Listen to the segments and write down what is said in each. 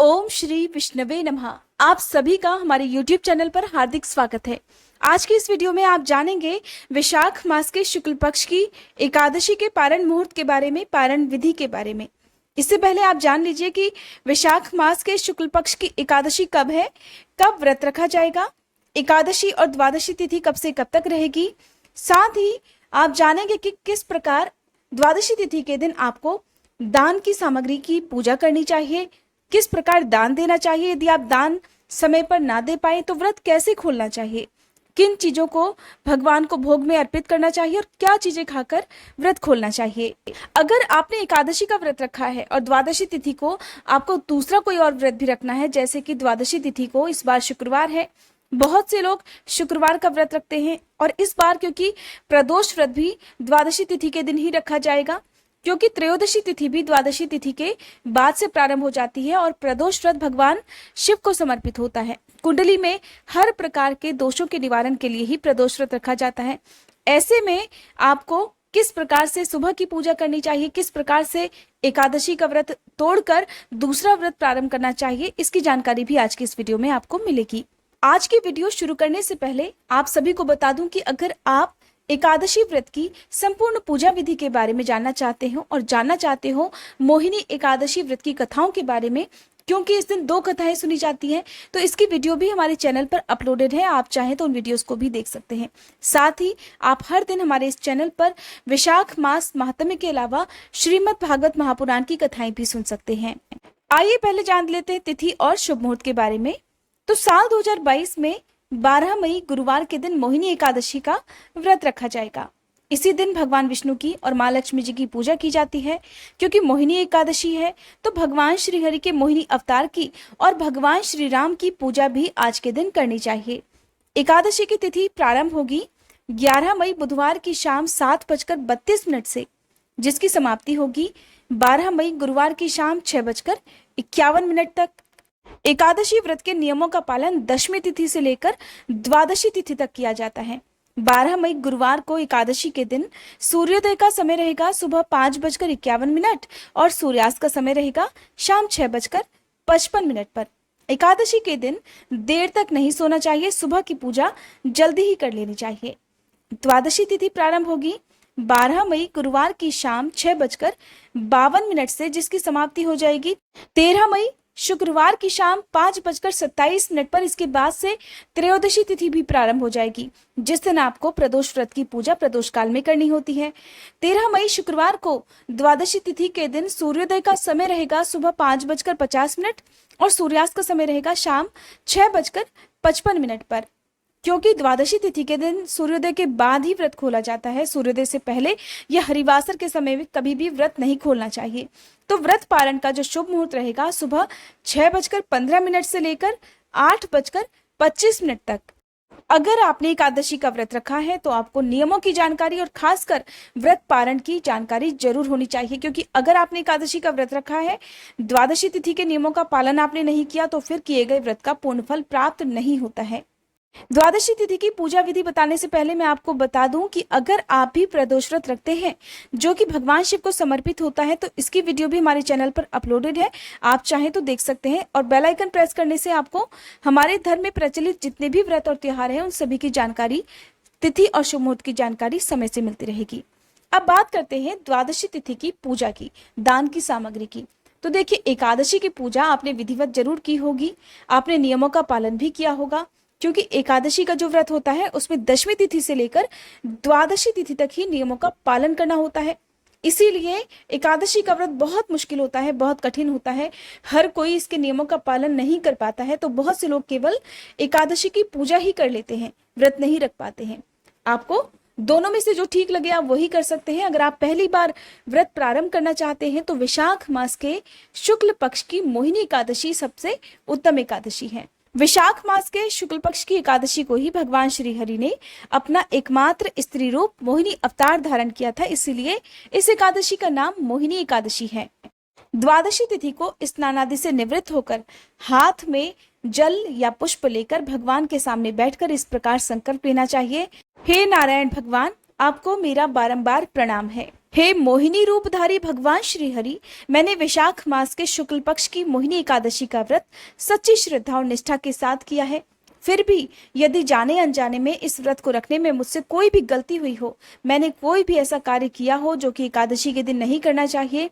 ओम श्री विष्णवे नमः। आप सभी का हमारे YouTube चैनल पर हार्दिक स्वागत है। आज की इस वीडियो में आप जानेंगे वैशाख मास के शुक्ल पक्ष की एकादशी के पारण मुहूर्त के बारे में, पारण विधि के बारे में। इससे पहले आप जान लीजिए कि वैशाख मास के शुक्ल पक्ष की एकादशी कब है, कब व्रत रखा जाएगा, एकादशी और द्वादशी तिथि कब से कब तक रहेगी। साथ ही आप जानेंगे कि किस प्रकार द्वादशी तिथि के दिन आपको दान की सामग्री की पूजा करनी चाहिए, किस प्रकार दान देना चाहिए, यदि आप दान समय पर ना दे पाए तो व्रत कैसे खोलना चाहिए, किन चीजों को भगवान को भोग में अर्पित करना चाहिए और क्या चीजें खाकर व्रत खोलना चाहिए। अगर आपने एकादशी का व्रत रखा है और द्वादशी तिथि को आपको दूसरा कोई और व्रत भी रखना है, जैसे कि द्वादशी तिथि को इस बार शुक्रवार है, बहुत से लोग शुक्रवार का व्रत रखते हैं और इस बार क्योंकि प्रदोष व्रत भी द्वादशी तिथि के दिन ही रखा जाएगा, क्योंकि त्रयोदशी तिथि भी द्वादशी तिथि के बाद से प्रारंभ हो जाती है और प्रदोष व्रत भगवान शिव को समर्पित होता है। कुंडली में हर प्रकार के दोषों के निवारण के लिए ही प्रदोष व्रत रखा जाता है। ऐसे में आपको किस प्रकार से सुबह की पूजा करनी चाहिए, किस प्रकार से एकादशी का व्रत तोड़कर दूसरा व्रत प्रारंभ करना चाहिए, इसकी जानकारी भी आज की इस वीडियो में आपको मिलेगी। आज की वीडियो शुरू करने से पहले आप सभी को बता दूं कि अगर आप एकादशी व्रत की संपूर्ण पूजा विधि के बारे में जानना चाहते हो और जानना चाहते हो मोहिनी एकादशी व्रत की कथाओं के बारे में, क्योंकि इस दिन 2 कथाएं सुनी जाती हैं, तो इसकी वीडियो भी हमारे चैनल पर अपलोडेड है। आप चाहें तो उन वीडियोस को भी देख सकते हैं। साथ ही आप हर दिन हमारे इस चैनल पर वैशाख मास महात्म्य के अलावा श्रीमद् भागवत महापुराण की कथाएं भी सुन सकते हैं। आइए पहले जान लेते हैं तिथि और शुभ मुहूर्त के बारे में। तो साल 2022 में 12 मई गुरुवार के दिन मोहिनी एकादशी का व्रत रखा जाएगा। इसी दिन भगवान विष्णु की और माँ लक्ष्मी जी की पूजा की जाती है। क्योंकि मोहिनी एकादशी है तो भगवान श्री हरि के मोहिनी अवतार की और भगवान श्री राम की पूजा भी आज के दिन करनी चाहिए। एकादशी की तिथि प्रारंभ होगी 11 मई बुधवार की शाम 7:32 से, जिसकी समाप्ति होगी 12 मई गुरुवार की शाम 6:51 तक। एकादशी व्रत के नियमों का पालन दशमी तिथि से लेकर द्वादशी तिथि तक किया जाता है। 12 मई गुरुवार को एकादशी के दिन सूर्योदय का समय रहेगा सुबह 5:51 और सूर्यास्त का समय रहेगा शाम 6:55 पर। एकादशी के दिन देर तक नहीं सोना चाहिए, सुबह की पूजा जल्दी ही कर लेनी चाहिए। द्वादशी तिथि प्रारंभ होगी 12 मई गुरुवार की शाम 6:52 से, जिसकी समाप्ति हो जाएगी 13 मई शुक्रवार की शाम 5:27 पर। इसके बाद से त्रयोदशी तिथि भी प्रारंभ हो जाएगी, जिस दिन आपको प्रदोष व्रत की पूजा प्रदोष काल में करनी होती है। 13 मई शुक्रवार को द्वादशी तिथि के दिन सूर्योदय का समय रहेगा सुबह 5:50 और सूर्यास्त का समय रहेगा शाम 6:55 पर। क्योंकि द्वादशी तिथि के दिन सूर्योदय के बाद ही व्रत खोला जाता है, सूर्योदय से पहले या हरिवासर के समय में कभी भी व्रत नहीं खोलना चाहिए। तो व्रत पारण का जो शुभ मुहूर्त रहेगा सुबह 6:15 से लेकर 8:25 तक। अगर आपने एकादशी का व्रत रखा है तो आपको नियमों की जानकारी और खासकर व्रत पारण की जानकारी जरूर होनी चाहिए, क्योंकि अगर आपने एकादशी का व्रत रखा है, द्वादशी तिथि के नियमों का पालन आपने नहीं किया तो फिर किए गए व्रत का पूर्ण फल प्राप्त नहीं होता है। द्वादशी तिथि की पूजा विधि बताने से पहले मैं आपको बता दूं कि अगर आप भी प्रदोष व्रत रखते हैं जो कि भगवान शिव को समर्पित होता है, तो इसकी वीडियो भी हमारे चैनल पर अपलोडेड है, आप चाहें तो देख सकते हैं। और बेल आइकन प्रेस करने से आपको हमारे धर्म में प्रचलित जितने भी व्रत और त्योहार हैं उन सभी की जानकारी, तिथि और शुभ मुहूर्त की जानकारी समय से मिलती रहेगी। अब बात करते हैं द्वादशी तिथि की पूजा की, दान की सामग्री की। तो देखिए, एकादशी की पूजा आपने विधिवत जरूर की होगी, आपने नियमों का पालन भी किया होगा, क्योंकि एकादशी का जो व्रत होता है उसमें दशमी तिथि से लेकर द्वादशी तिथि तक ही नियमों का पालन करना होता है। इसीलिए एकादशी का व्रत बहुत मुश्किल होता है, बहुत कठिन होता है, हर कोई इसके नियमों का पालन नहीं कर पाता है। तो बहुत से लोग केवल एकादशी की पूजा ही कर लेते हैं, व्रत नहीं रख पाते हैं। आपको दोनों में से जो ठीक लगे आप वही कर सकते हैं। अगर आप पहली बार व्रत प्रारंभ करना चाहते हैं तो वैशाख मास के शुक्ल पक्ष की मोहिनी एकादशी सबसे उत्तम एकादशी है। वैशाख मास के शुक्ल पक्ष की एकादशी को ही भगवान श्री हरि ने अपना एकमात्र स्त्री रूप मोहिनी अवतार धारण किया था, इसीलिए इस एकादशी का नाम मोहिनी एकादशी है। द्वादशी तिथि को स्नान आदि से निवृत्त होकर हाथ में जल या पुष्प लेकर भगवान के सामने बैठकर इस प्रकार संकल्प लेना चाहिए, हे नारायण भगवान, आपको मेरा बारंबार प्रणाम है। हे मोहिनी रूपधारी भगवान श्री हरि, मैंने वैशाख मास के शुक्ल पक्ष की मोहिनी एकादशी का व्रत सच्ची श्रद्धा और निष्ठा के साथ किया है। फिर भी यदि जाने अनजाने में इस व्रत को रखने में मुझसे कोई भी गलती हुई हो, मैंने कोई भी ऐसा कार्य किया हो जो कि एकादशी के दिन नहीं करना चाहिए,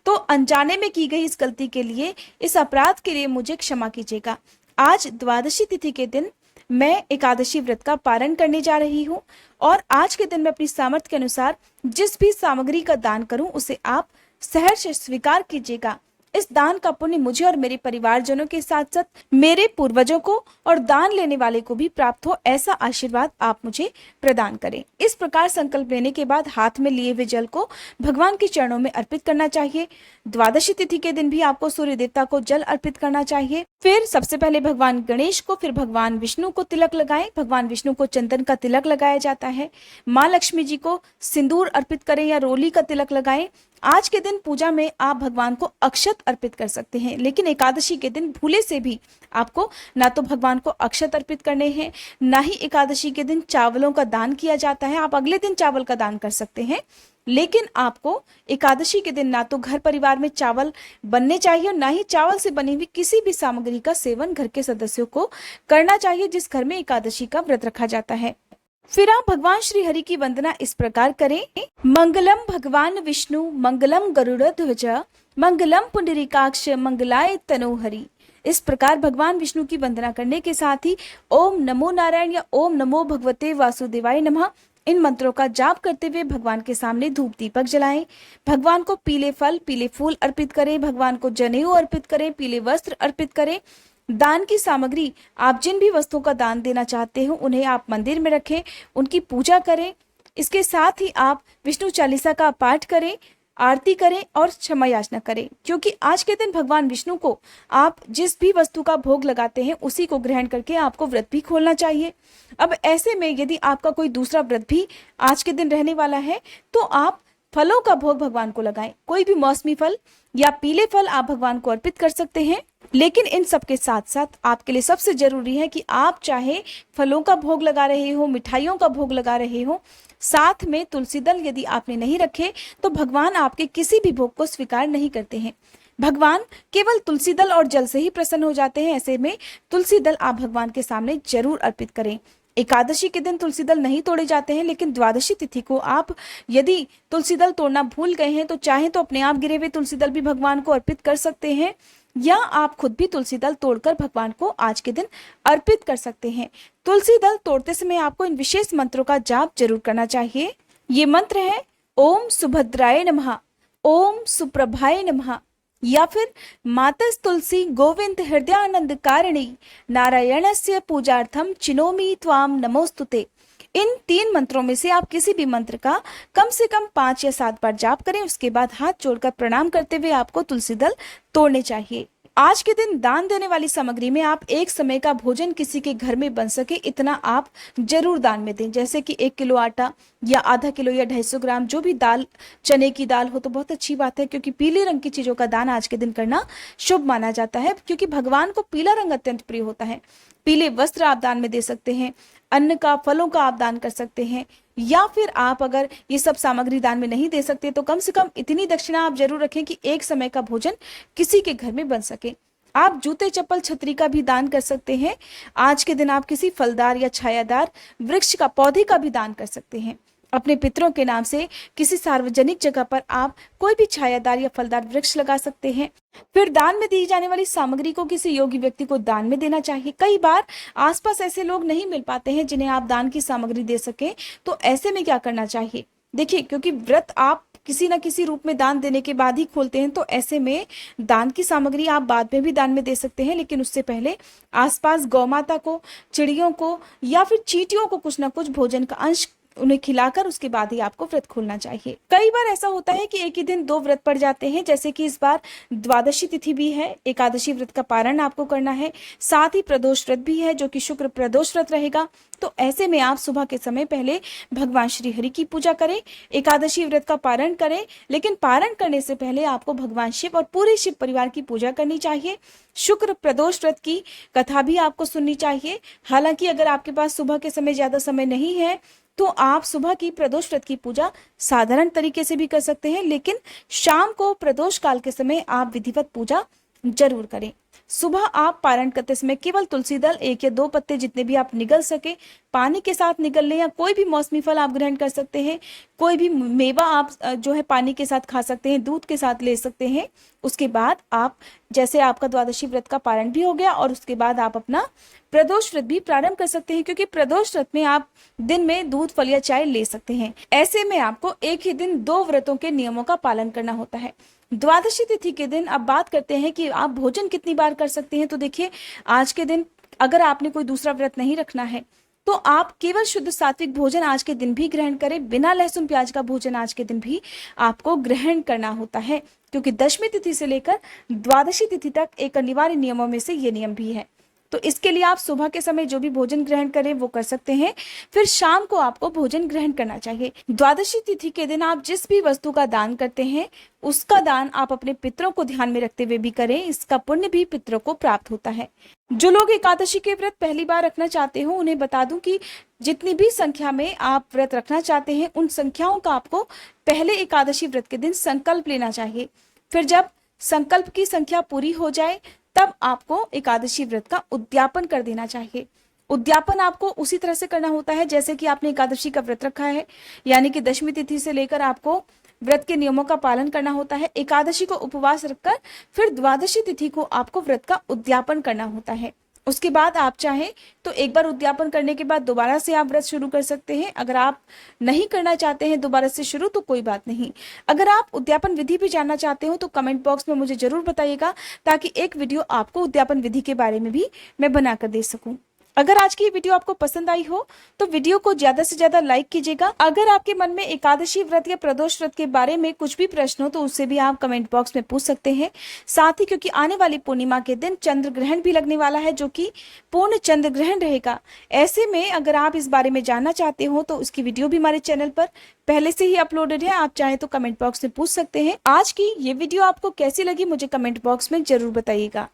तो अनजाने में की गई इस गलती के लिए, इस अपराध के लिए मुझे क्षमा कीजिएगा। आज द्वादशी तिथि के दिन मैं एकादशी व्रत का पारण करने जा रही हूँ और आज के दिन मैं अपनी सामर्थ्य के अनुसार जिस भी सामग्री का दान करूं उसे आप सहर्ष स्वीकार कीजिएगा। इस दान का पुण्य मुझे और मेरे परिवारजनों के साथ साथ मेरे पूर्वजों को और दान लेने वाले को भी प्राप्त हो, ऐसा आशीर्वाद आप मुझे प्रदान करें। इस प्रकार संकल्प लेने के बाद हाथ में लिए हुए जल को भगवान के चरणों में अर्पित करना चाहिए। द्वादशी तिथि के दिन भी आपको सूर्य देवता को जल अर्पित करना चाहिए। फिर सबसे पहले भगवान गणेश को, फिर भगवान विष्णु को तिलक लगाएं। भगवान विष्णु को चंदन का तिलक लगाया जाता है। माँ लक्ष्मी जी को सिंदूर अर्पित करें या रोली का तिलक लगाएं। आज के दिन पूजा में आप भगवान को अक्षत अर्पित कर सकते हैं, लेकिन एकादशी के दिन भूले से भी आपको ना तो भगवान को अक्षत अर्पित करने हैं, ना ही एकादशी के दिन चावलों का दान किया जाता है। आप अगले दिन चावल का दान कर सकते हैं, लेकिन आपको एकादशी के दिन ना तो घर परिवार में चावल बनने चाहिए और ना ही चावल से बनी हुई किसी भी सामग्री का सेवन घर के सदस्यों को करना चाहिए जिस घर में एकादशी का व्रत रखा जाता है। फिर आप भगवान श्री हरि की वंदना इस प्रकार करें। मंगलम भगवान विष्णु, मंगलम गरुड़ध्वज, मंगलम पुंडरीकाक्ष, मंगलाय तनोहरि। इस प्रकार भगवान विष्णु की वंदना करने के साथ ही ओम नमो नारायण या ओम नमो भगवते वासुदेवाय नमः, इन मंत्रों का जाप करते हुए भगवान के सामने धूप दीपक जलाएं। भगवान को पीले फल, पीले फूल अर्पित करें। भगवान को जनेऊ अर्पित करें, पीले वस्त्र अर्पित करें। दान की सामग्री, आप जिन भी वस्तुओं का दान देना चाहते हो उन्हें आप मंदिर में रखें, उनकी पूजा करें। इसके साथ ही आप विष्णु चालीसा का पाठ करें, आरती करें और क्षमा याचना करें, क्योंकि आज के दिन भगवान विष्णु को आप जिस भी वस्तु का भोग लगाते हैं उसी को ग्रहण करके आपको व्रत भी खोलना चाहिए। अब ऐसे में यदि आपका कोई दूसरा व्रत भी आज के दिन रहने वाला है तो आप फलों का भोग भगवान को लगाएं। कोई भी मौसमी फल या पीले फल आप भगवान को अर्पित कर सकते हैं, लेकिन इन सब के साथ साथ आपके लिए सबसे जरूरी है कि आप चाहे फलों का भोग लगा रहे हो, मिठाइयों का भोग लगा रहे हो, साथ में तुलसी दल यदि आपने नहीं रखे तो भगवान आपके किसी भी भोग को स्वीकार नहीं करते हैं। भगवान केवल तुलसी दल और जल से ही प्रसन्न हो जाते हैं। ऐसे में तुलसी दल आप भगवान के सामने जरूर अर्पित करें। एकादशी के दिन तुलसी दल नहीं तोड़े जाते हैं, लेकिन द्वादशी तिथि को आप यदि तुलसी दल तोड़ना भूल गए हैं तो चाहे तो अपने आप गिरे हुए तुलसी दल भी भगवान को अर्पित कर सकते हैं, या आप खुद भी तुलसी दल तोड़कर भगवान को आज के दिन अर्पित कर सकते हैं। तुलसी दल तोड़ते समय आपको इन विशेष मंत्रों का जाप जरूर करना चाहिए। ये मंत्र है ओम सुभद्राय नमः, ओम सुप्रभाय नमः, या फिर मातस तुलसी गोविंद हृदयानंद कारिणी नारायणस्य पूजार्थम चिनोमि त्वाम नमोस्तुते। इन 3 मंत्रों में से आप किसी भी मंत्र का कम से कम 5 या 7 बार जाप करें। उसके बाद हाथ जोड़कर प्रणाम करते हुए आपको तुलसी दल तोड़ने चाहिए। आज के दिन दान देने वाली सामग्री में आप एक समय का भोजन किसी के घर में बन सके इतना आप जरूर दान में दें, जैसे कि 1 किलो आटा या आधा किलो या 250 ग्राम जो भी दाल, चने की दाल हो तो बहुत अच्छी बात है, क्योंकि पीले रंग की चीजों का दान आज के दिन करना शुभ माना जाता है, क्योंकि भगवान को पीला रंग अत्यंत प्रिय होता है। पीले वस्त्र आप दान में दे सकते हैं, अन्न का, फलों का आप दान कर सकते हैं, या फिर आप अगर ये सब सामग्री दान में नहीं दे सकते तो कम से कम इतनी दक्षिणा आप जरूर रखें कि एक समय का भोजन किसी के घर में बन सके। आप जूते, चप्पल, छतरी का भी दान कर सकते हैं। आज के दिन आप किसी फलदार या छायादार वृक्ष का, पौधे का भी दान कर सकते हैं। अपने पितरों के नाम से किसी सार्वजनिक जगह पर आप कोई भी छायादार या फलदार वृक्ष लगा सकते हैं। फिर दान में दी जाने वाली सामग्री को किसी योगी व्यक्ति को दान में देना चाहिए। कई बार आसपास ऐसे लोग नहीं मिल पाते हैं जिन्हें आप दान की सामग्री दे सके, तो ऐसे में क्या करना चाहिए? देखिए, क्योंकि व्रत आप किसी न किसी रूप में दान देने के बाद ही खोलते हैं, तो ऐसे में दान की सामग्री आप बाद में भी दान में दे सकते हैं, लेकिन उससे पहले आसपास गौ माता को, चिड़ियों को या फिर चींटियों को कुछ न कुछ भोजन का अंश उन्हें खिलाकर उसके बाद ही आपको व्रत खोलना चाहिए। कई बार ऐसा होता है कि एक ही दिन 2 व्रत पड़ जाते हैं, जैसे कि इस बार द्वादशी तिथि भी है, एकादशी व्रत का पारण आपको करना है, साथ ही प्रदोष व्रत भी है जो कि शुक्र प्रदोष व्रत रहेगा। तो ऐसे में आप सुबह के समय पहले भगवान श्री हरि की पूजा करें, एकादशी व्रत का पारण करें, लेकिन पारण करने से पहले आपको भगवान शिव और पूरे शिव परिवार की पूजा करनी चाहिए। शुक्र प्रदोष व्रत की कथा भी आपको सुननी चाहिए। हालांकि अगर आपके पास सुबह के समय ज्यादा समय नहीं है तो आप सुबह की प्रदोष व्रत की पूजा साधारण तरीके से भी कर सकते हैं, लेकिन शाम को प्रदोष काल के समय आप विधिवत पूजा जरूर करें। सुबह आप पारण करते समय केवल तुलसी दल 1 या 2 पत्ते जितने भी आप निगल सके पानी के साथ निगल लें, या कोई भी मौसमी फल आप ग्रहण कर सकते हैं, कोई भी मेवा आप जो है पानी के साथ खा सकते हैं, दूध के साथ ले सकते हैं। उसके बाद आप जैसे आपका द्वादशी व्रत का पारण भी हो गया और उसके बाद आप अपना प्रदोष व्रत भी प्रारंभ कर सकते हैं, क्योंकि प्रदोष व्रत में आप दिन में दूध फल या चाय ले सकते हैं। ऐसे में आपको एक ही दिन 2 व्रतों के नियमों का पालन करना होता है। द्वादशी तिथि के दिन अब बात करते हैं कि आप भोजन कितनी बार कर सकते हैं। तो देखिए, आज के दिन अगर आपने कोई दूसरा व्रत नहीं रखना है तो आप केवल शुद्ध सात्विक भोजन आज के दिन भी ग्रहण करें। बिना लहसुन प्याज का भोजन आज के दिन भी आपको ग्रहण करना होता है, क्योंकि दशमी तिथि से लेकर द्वादशी तिथि तक एक अनिवार्य नियमों में से ये नियम भी है। तो इसके लिए आप सुबह के समय जो भी भोजन ग्रहण करें वो कर सकते हैं, फिर शाम को आपको भोजन ग्रहण करना चाहिए। द्वादशी तिथि के दिन आप जिस भी वस्तु का दान करते हैं उसका दान आप अपने पितरों को ध्यान में रखते हुए भी करें, इसका पुण्य भी पितरों को प्राप्त होता है। जो लोग एकादशी के व्रत पहली बार रखना चाहते हो उन्हें बता दूं कि जितनी भी संख्या में आप व्रत रखना चाहते हैं उन संख्याओं का आपको पहले एकादशी व्रत के दिन संकल्प लेना चाहिए। फिर जब संकल्प की संख्या पूरी हो जाए तब आपको एकादशी व्रत का उद्यापन कर देना चाहिए। उद्यापन आपको उसी तरह से करना होता है जैसे कि आपने एकादशी का व्रत रखा है, यानी कि दशमी तिथि से लेकर आपको व्रत के नियमों का पालन करना होता है। एकादशी को उपवास रखकर फिर द्वादशी तिथि को आपको व्रत का उद्यापन करना होता है। उसके बाद आप चाहें तो एक बार उद्यापन करने के बाद दोबारा से आप व्रत शुरू कर सकते हैं। अगर आप नहीं करना चाहते हैं दोबारा से शुरू तो कोई बात नहीं। अगर आप उद्यापन विधि भी जानना चाहते हो तो कमेंट बॉक्स में मुझे जरूर बताइएगा, ताकि एक वीडियो आपको उद्यापन विधि के बारे में भी मैं बनाकर दे सकूं। अगर आज की ये वीडियो आपको पसंद आई हो तो वीडियो को ज्यादा से ज्यादा लाइक कीजिएगा। अगर आपके मन में एकादशी व्रत या प्रदोष व्रत के बारे में कुछ भी प्रश्न हो तो उससे भी आप कमेंट बॉक्स में पूछ सकते हैं। साथ ही क्योंकि आने वाली पूर्णिमा के दिन चंद्र ग्रहण भी लगने वाला है, जो कि पूर्ण चंद्र ग्रहण रहेगा। ऐसे में अगर आप इस बारे में जानना चाहते हो तो उसकी वीडियो भी हमारे चैनल पर पहले से ही अपलोडेड है, आप चाहें तो कमेंट बॉक्स में पूछ सकते हैं। आज की ये वीडियो आपको कैसी लगी मुझे कमेंट बॉक्स में जरूर बताइएगा।